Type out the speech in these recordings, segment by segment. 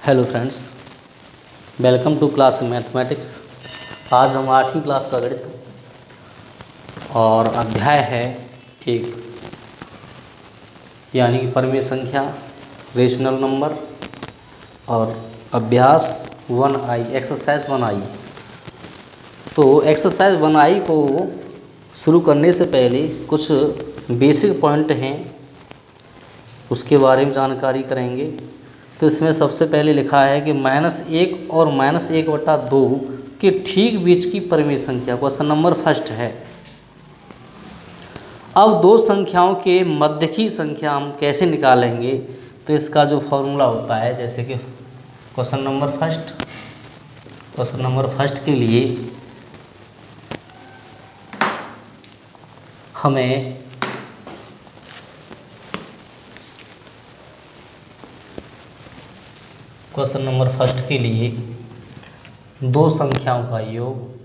Hello friends, welcome to class mathematics. आज हम 8वीं क्लास का गणित और अध्याय है एक, यानी कि परिमेय संख्या, रेशनल नंबर और अभ्यास 1I, एक्सरसाइज 1I। तो एक्सरसाइज 1I को शुरू करने से पहले कुछ बेसिक पॉइंट हैं, उसके बारे में जानकारी करेंगे। तो इसमें सबसे पहले लिखा है कि -1 और -1/2 के ठीक बीच की परिमेय संख्या, क्वेश्चन नंबर फर्स्ट है। अब दो संख्याओं के मध्य की संख्या हम कैसे निकालेंगे, तो इसका जो फॉर्मूला होता है, जैसे कि क्वेश्चन नंबर फर्स्ट के लिए हमें क्वेश्चन नंबर फर्स्ट के लिए दो संख्याओं का योग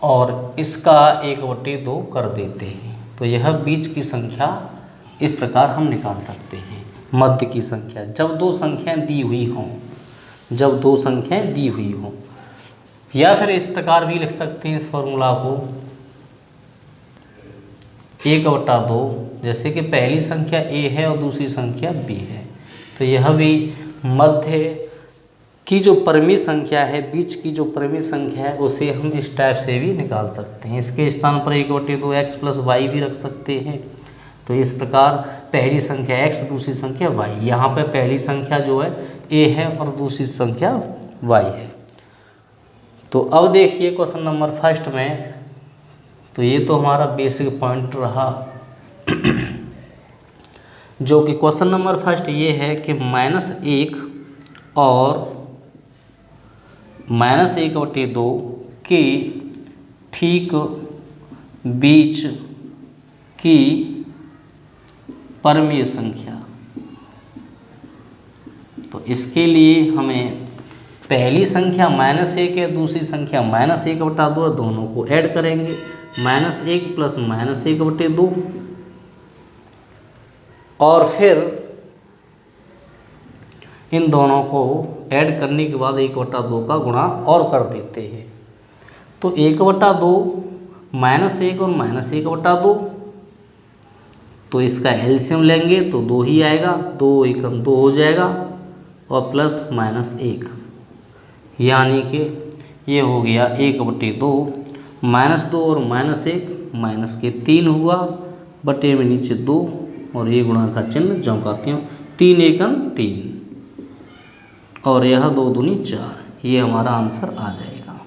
और इसका 1/2 कर देते हैं। तो यह बीच की संख्या इस प्रकार हम निकाल सकते हैं। मध्य की संख्या जब दो संख्याएं दी हुई हों, या फिर इस प्रकार भी लिख सकते हैं इस फॉर्मूला को 1/2, जैसे कि पहली संख्या a है और दूसरी संख्या b है, तो यह भी मध्य की जो परिमेय संख्या है, बीच की जो परिमेय संख्या है, उसे हम इस टाइप से भी निकाल सकते हैं। इसके स्थान पर 1/2 x + y भी रख सकते हैं। तो इस प्रकार पहली संख्या x, दूसरी संख्या y, यहाँ पर पहली संख्या जो है a है और दूसरी संख्या y है। तो अब देखिए क्वेश्चन नंबर फर्स्ट में, तो ये तो हमारा बेसिक पॉइंट रहा जो कि क्वेश्चन नंबर फर्स्ट ये है कि -1 और -1/2 के ठीक बीच की परिमेय संख्या। तो इसके लिए हमें पहली संख्या -1 है, दूसरी संख्या -1/2, दोनों को ऐड करेंगे। -1 + -1/2, और फिर इन दोनों को ऐड करने के बाद 1/2 का गुणा और कर देते हैं। तो 1/2 -1 और -1/2, तो इसका एलसीएम लेंगे तो 2 ही आएगा, 2 × 2 हो जाएगा, और +-1, यानी कि ये हो गया 1/2, -2 और -1 -3 हुआ, बटे में नीचे 2, और ये गुणा का चिन्ह चौंकाते हैं, 3 × 3, और यह 2 दूनी 4, ये हमारा आंसर आ जाएगा।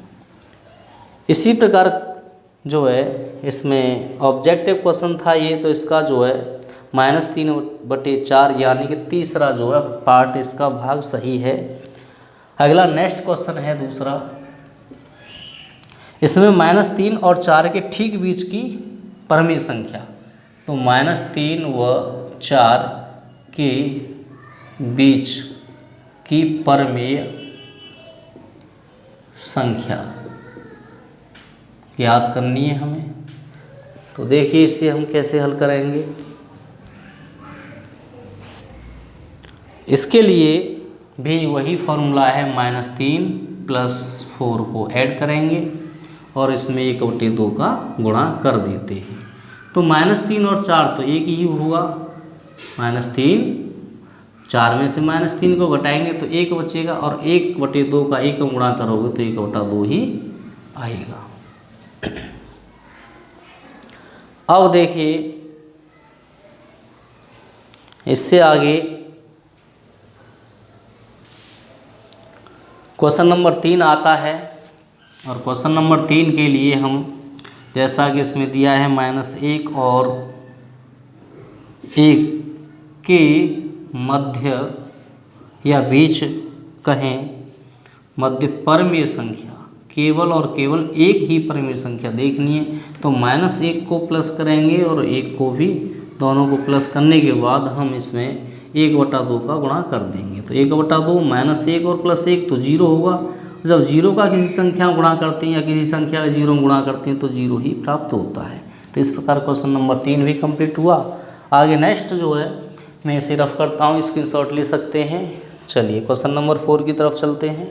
इसी प्रकार जो है इसमें ऑब्जेक्टिव क्वेश्चन था ये, तो इसका जो है -3/4, यानी कि तीसरा जो है पार्ट, इसका भाग सही है। अगला नेक्स्ट क्वेश्चन है दूसरा, इसमें -3 और 4 के ठीक बीच की परिमेय संख्या। तो -3 व 4 के बीच की परिमेय संख्या याद करनी है हमें। तो देखिए इसे हम कैसे हल करेंगे। इसके लिए भी वही फॉर्मूला है, -3 + 4 को ऐड करेंगे और इसमें 1/2 का गुणा कर देते हैं। तो -3 और 4 तो एक ही हुआ, -3, 4 में से -3 को घटाएंगे तो 1 बचेगा, और 1/2 का 1 गुणा करोगे तो 1/2 ही आएगा। अब देखिए इससे आगे क्वेश्चन नंबर 3 आता है, और क्वेश्चन नंबर 3 के लिए हम, जैसा कि इसमें दिया है, -1 और 1 के मध्य या बीच कहें, मध्य परिमेय संख्या, केवल और केवल एक ही परिमेय संख्या देखनी है। तो -1 को प्लस करेंगे और 1 को भी, दोनों को प्लस करने के बाद हम इसमें 1/2 का गुणा कर देंगे। तो 1/2 -1 और +1 तो 0 होगा। जब 0 का किसी संख्या गुणा करते हैं या किसी संख्या का 0 गुणा करते हैं तो 0 ही प्राप्त होता है। तो इस प्रकार क्वेश्चन नंबर 3 भी कंप्लीट हुआ। आगे नेक्स्ट जो है मैं इसे रफ करता हूँ, स्क्रीनशॉट ले सकते हैं। चलिए क्वेश्चन नंबर 4 की तरफ चलते हैं।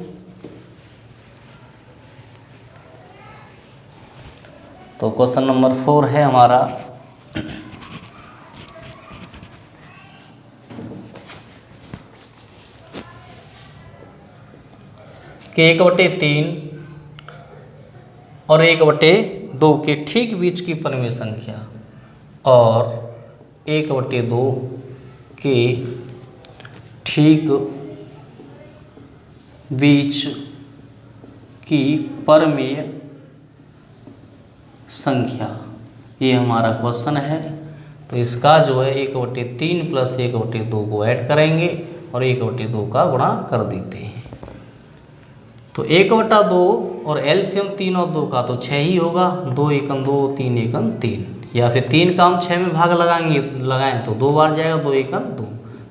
तो क्वेश्चन नंबर 4 है हमारा कि 1/3 और 1/2 के ठीक बीच की परिमेय संख्या और 1/2 के ठीक बीच की परिमेय संख्या, ये हमारा क्वेश्चन है। तो इसका जो है 1/3 प्लस 1/2 को ऐड करेंगे और 1/2 का गुणा कर देते हैं। तो 1/2 और एलसीएम 3 और 2 का तो 6 ही होगा, 2 एकम 2 3 एकम 3, या फिर 3 का हम 6 में भाग लगाएं तो 2 बार जाएगा, 2 एकम 2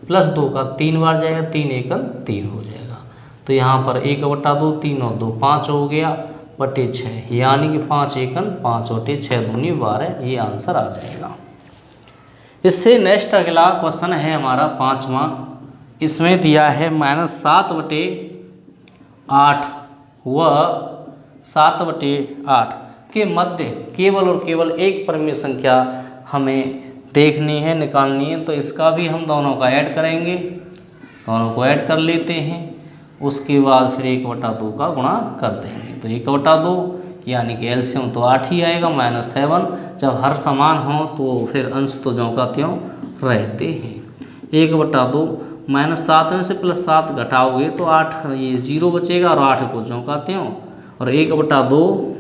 प्लस 2 का 3 बार जाएगा, 3 एकम 3 हो जाएगा। तो यहाँ पर 1/2 3 और 2 5 हो गया बटे 6, यानी कि 5 एकम 5 बटे 6 दूनी 12, ये आंसर आ जाएगा। इससे नेक्स्ट अगला क्वेश्चन है हमारा 5वां। इसमें दिया है -7/8 व 7/8 के मध्य केवल और केवल एक परिमेय संख्या हमें देखनी है, निकालनी है। तो इसका भी हम दोनों का ऐड करेंगे, दोनों को ऐड कर लेते हैं। उसके बाद फिर 1/2 का गुणा कर देंगे। तो 1/2 यानी कि एलसीएम तो 8 ही आएगा, -7। जब हर समान हो तो फिर अंश तो ज्यों का त्यों रहते हैं। 1/2 -7 में से +7 घटाओगे तो 8, ये 0 बचेगा और 8 को ज्यों का त्यों, और 1/2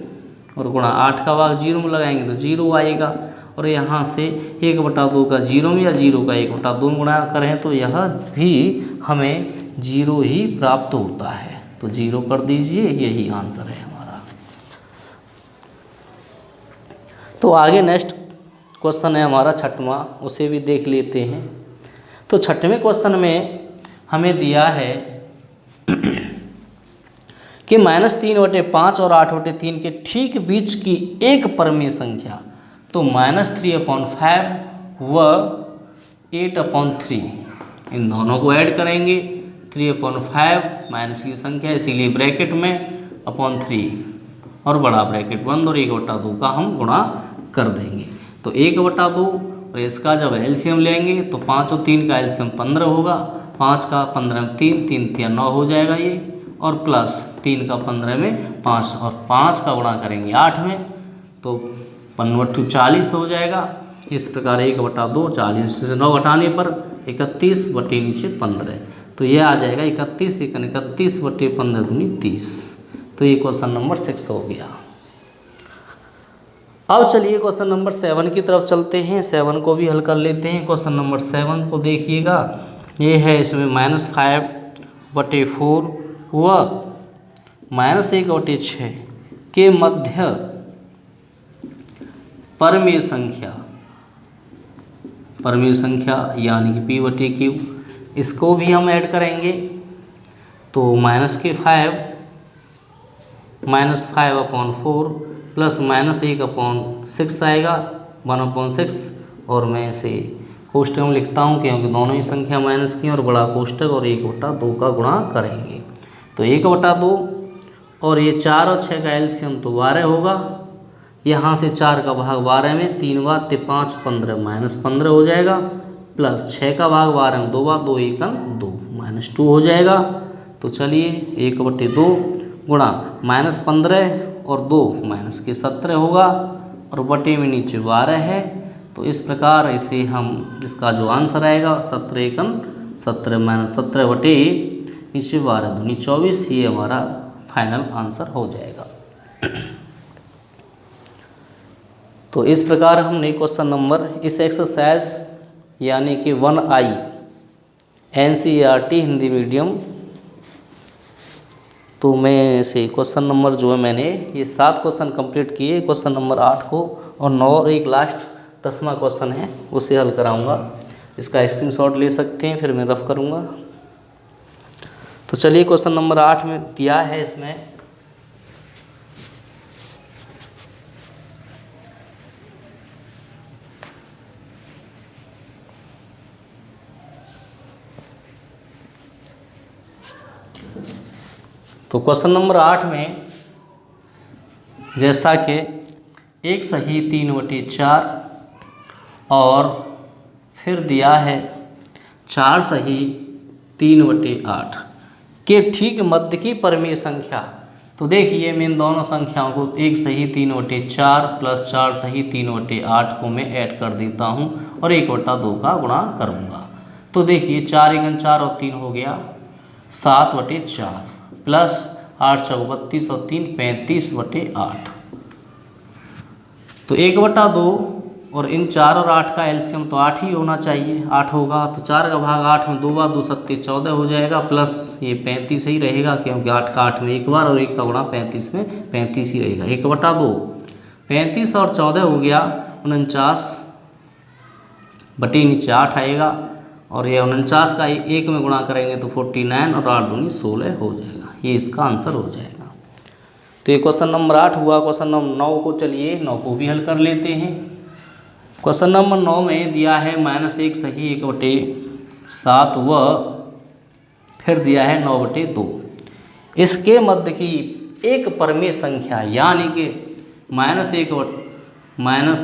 और गुणा 8 का भाग 0 में लगाएंगे तो 0 आएगा। और यहाँ से 1/2 का 0 में या 0 का 1/2 में गुणा करें तो यह भी हमें 0 ही प्राप्त होता है। तो 0 कर दीजिए, यही आंसर है हमारा। तो आगे नेक्स्ट क्वेश्चन है हमारा 6वां, उसे भी देख लेते हैं। तो 6वें क्वेश्चन में हमें दिया है कि -3/5 और 8/3 के ठीक बीच की एक परिमेय संख्या। तो -3/5 व 8/3 इन दोनों को ऐड करेंगे। 3/5 माइनस की संख्या इसीलिए ब्रैकेट में /3 और बड़ा ब्रैकेट बंद, और 1/2 का हम गुणा कर देंगे। तो 1/2 और इसका जब एलसीएम लेंगे तो 5 और 3 का एलसीएम 15 होगा। 5 का 15 में 3, 3 3 9 हो जाएगा ये, और प्लस 3 का 15 में 5, और 5 का गुणा करेंगे 8 में तो 15 40 हो जाएगा। इस प्रकार 1/2 40 से 9 घटाने पर 31 बटे नीचे 15, तो ये आ जाएगा 31 × 31 बटे 15 दूनी 30। तो ये क्वेश्चन नंबर 6 हो गया। अब चलिए क्वेश्चन नंबर 7 की तरफ चलते हैं। 7 को भी हल कर लेते हैं। क्वेश्चन नंबर 7 को देखिएगा, ये है इसमें -5/4 व -1/6 के मध्य परिमेय संख्या यानी कि P/Q, इसको भी हम ऐड करेंगे। तो -5/4 प्लस -1/6 आएगा, 1/6, और मैं इसे कोष्टक में लिखता हूँ क्योंकि दोनों ही संख्या माइनस की, और बड़ा कोष्टक, और 1/2 का गुणा करेंगे। तो 1/2 और ये 4 और 6 का एलसीएम तो 12 होगा। यहाँ से 4 का भाग 12 में 3 बार 5 15 -15 हो जाएगा, प्लस 6 का भाग 12 में 2 बार 2 एकम 2 -2 हो जाएगा। तो चलिए 1/2 गुणा -15 और 2 -17 होगा, और बटे में नीचे 12 है। तो इस प्रकार इसे हम, इसका जो आंसर आएगा 17 एकम 17 -17 बटे नीचे 12 दूनी 24, ये हमारा फाइनल आंसर हो जाएगा। तो इस प्रकार हमने क्वेश्चन नंबर, इस एक्सरसाइज यानी कि 1I NCERT हिंदी मीडियम, तो मैं से क्वेश्चन नंबर जो है मैंने ये 7 क्वेश्चन कंप्लीट किए। क्वेश्चन नंबर 8 को और 9 और एक लास्ट 10वां क्वेश्चन है उसे हल कराऊंगा। इसका स्क्रीनशॉट ले सकते हैं, फिर मैं रफ करूंगा। तो चलिए क्वेश्चन नंबर 8 में दिया है इसमें तो क्वेश्चन नंबर 8 में जैसा कि 1 सही 3/4 और फिर दिया है 4 सही 3/8 के ठीक मध्य की परिमेय संख्या। तो देखिए मैं इन दोनों संख्याओं को 1 सही 3/4 प्लस 4 सही 3/8 को मैं ऐड कर देता हूँ और 1/2 का गुणा करूँगा। तो देखिए 4 × 4 और 3 हो गया 7/4 प्लस 8 × 32 और 3 35/8। तो 1/2 और इन 4 और 8 का एलसीएम तो 8 ही होना चाहिए, 8 होगा। तो 4 का भाग 8 में 2 बार 2 सत्ते 14 हो जाएगा, प्लस ये 35 ही रहेगा क्योंकि 8 का 8 में एक बार और 1 का गुणा 35 में 35 ही रहेगा। 1/2 35 और 14 हो गया 49 बटे नीचे 8 आएगा और ये 49 का 1 में गुणा करेंगे तो 49 और 8 दूनी 16 हो जाएगा। ये इसका आंसर हो जाएगा। तो ये क्वेश्चन नंबर 8 हुआ। क्वेश्चन नंबर 9 को चलिए 9 को भी हल कर लेते हैं। क्वेश्चन नंबर 9 में दिया है -1 सही 1/7 व फिर दिया है 9/2। इसके मध्य की एक परिमेय संख्या यानी कि -1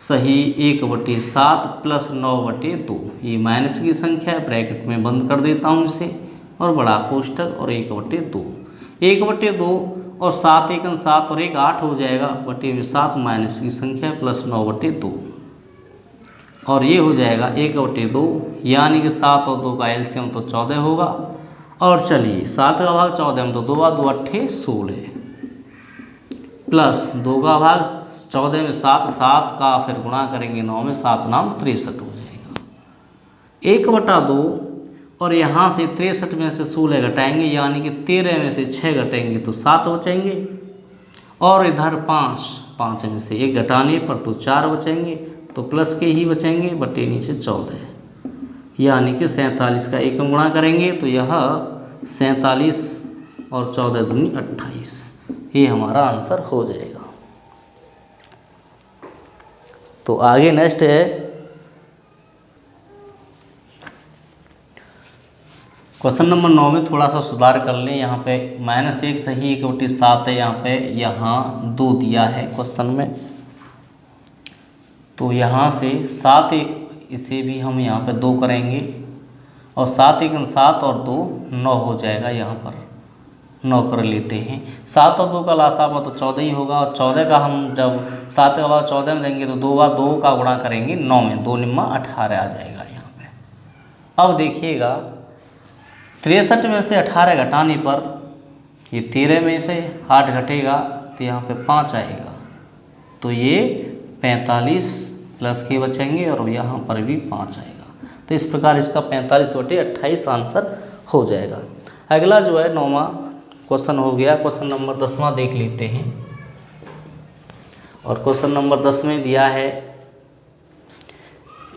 सही 1/7 प्लस 9/2। ये माइनस की संख्या है, ब्रैकेट में बंद कर देता हूँ इसे और बड़ा कोष्टक और 1/2। 1/2 और 7 × 7 और 1 8 हो जाएगा, बटे में 7 माइनस की संख्या प्लस 9/2 और ये हो जाएगा 1/2 यानी कि 7 और 2 का एलसीएम तो 14 होगा। और चलिए 7 का भाग 14 में तो 2 बार 2 8 16 प्लस 2 का भाग 14 में 7 7 का फिर गुणा करेंगे 9 में 7 नाम 63 हो जाएगा। 1/2 और यहाँ से 63 में से 16 घटाएंगे यानी कि 13 में से 6 घटेंगे तो 7 बचेंगे और इधर 5 में से 1 घटाने पर तो 4 बचेंगे, तो प्लस के ही बचेंगे बटे नीचे 14 यानी कि 47 का 1 में गुणा करेंगे तो यह 47 और 14 दूनी 28। ये हमारा आंसर हो जाएगा। तो आगे नेक्स्ट है क्वेश्चन नंबर 9 में थोड़ा सा सुधार कर लें। यहाँ पे -1 सही 1/7 है, यहाँ 2 दिया है क्वेश्चन में, तो यहाँ से 7 इसे भी हम यहाँ पे 2 करेंगे और 7 × 7 और 2 9 हो जाएगा। यहाँ पर 9 कर लेते हैं। 7 और 2 का लासापा तो 14 ही होगा और 14 का हम जब 7 का भाग 14 में देंगे तो 2 बार 2 का गुणा करेंगे 9 में, 2 निम्मा 18 आ जाएगा यहाँ पे। अब देखिएगा 63 में से 18 घटाने पर ये 13 में से 8 घटेगा तो यहाँ पे 5 आएगा, तो ये 45 प्लस के बचेंगे और यहाँ पर भी 5 आएगा। तो इस प्रकार इसका 45/28 आंसर हो जाएगा। अगला जो है 9वां क्वेश्चन हो गया। क्वेश्चन नंबर 10वां देख लेते हैं और क्वेश्चन नंबर 10 में दिया है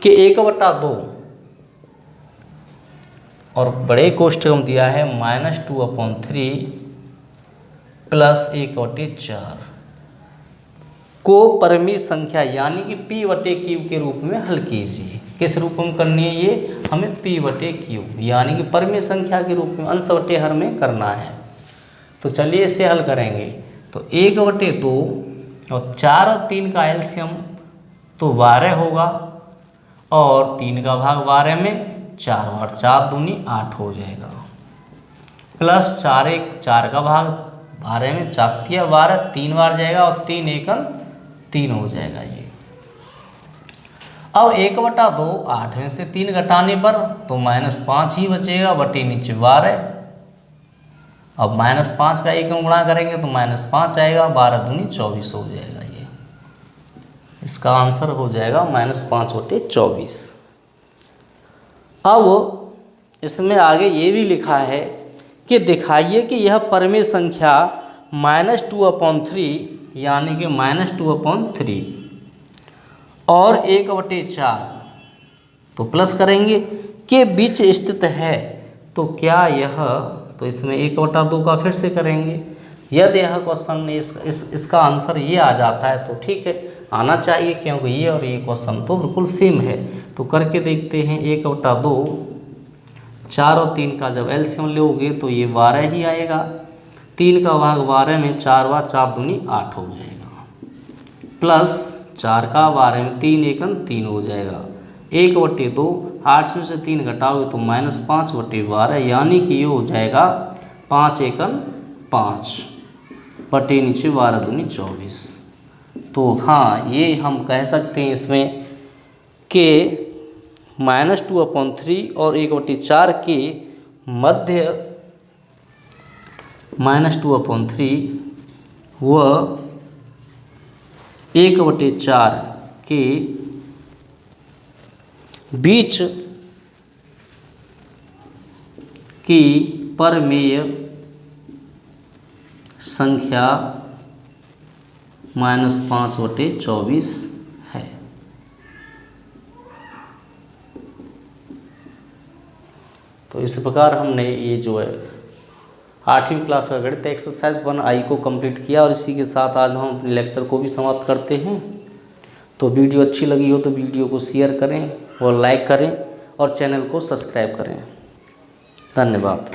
कि 1/2 और बड़े कोष्ठक में दिया है -2/3 प्लस 1/4 को परिमेय संख्या यानी कि P/Q के रूप में हल कीजिए। किस रूप में करनी है ये? हमें P/Q यानी कि परिमेय संख्या के रूप में अंश बटे हर में करना है। तो चलिए इसे हल करेंगे। तो 1/2 और 4 और 3 का एलसीएम तो 12 होगा और 3 का भाग 12 में 4 बार 4 दूनी 8 हो जाएगा, प्लस 4 का भाग 12 में 4 12 3 बार जाएगा और 3 1 3 हो जाएगा ये। अब 1/2 8 में से 3 घटाने पर तो -5 ही बचेगा बटे नीचे 12। अब -5 का 1 में गुणा करेंगे तो -5 आएगा, 12 दूनी 24 हो जाएगा ये। इसका आंसर हो जाएगा -5/24। अब इसमें आगे ये भी लिखा है कि दिखाइए कि यह परिमेय संख्या -2/3 यानी कि -2/3 और 1/4 तो प्लस करेंगे के बीच स्थित है। तो क्या यह, तो इसमें 1/2 का फिर से करेंगे। यदि यह क्वेश्चन में इसका आंसर ये आ जाता है तो ठीक है, आना चाहिए क्योंकि ये और ये क्वेश्चन तो बिल्कुल सेम है। तो करके देखते हैं। 1/2 4 और 3 का जब एलसीएम लोगे तो ये 12 ही आएगा। 3 का भाग 12 में 4 व 4 दूनी 8 हो जाएगा, प्लस 4 का 12 में 3 एकन 3 हो जाएगा। 1/2, 8 में से 3 घटाओगे तो -5/12, यानी कि ये हो जाएगा 5 एकन 5 बटे नीचे 12 दूनी 24। तो हाँ, ये हम कह सकते हैं इसमें कि -2/3 और 1/4 के मध्य -2/3 व 1/4 के बीच की परमेय संख्या -5/24 है। तो इस प्रकार हमने ये जो है 8वीं क्लास का गणित एक्सरसाइज 1I को कंप्लीट किया, और इसी के साथ आज हम अपने लेक्चर को भी समाप्त करते हैं। तो वीडियो अच्छी लगी हो तो वीडियो को शेयर करें और लाइक करें और चैनल को सब्सक्राइब करें। धन्यवाद।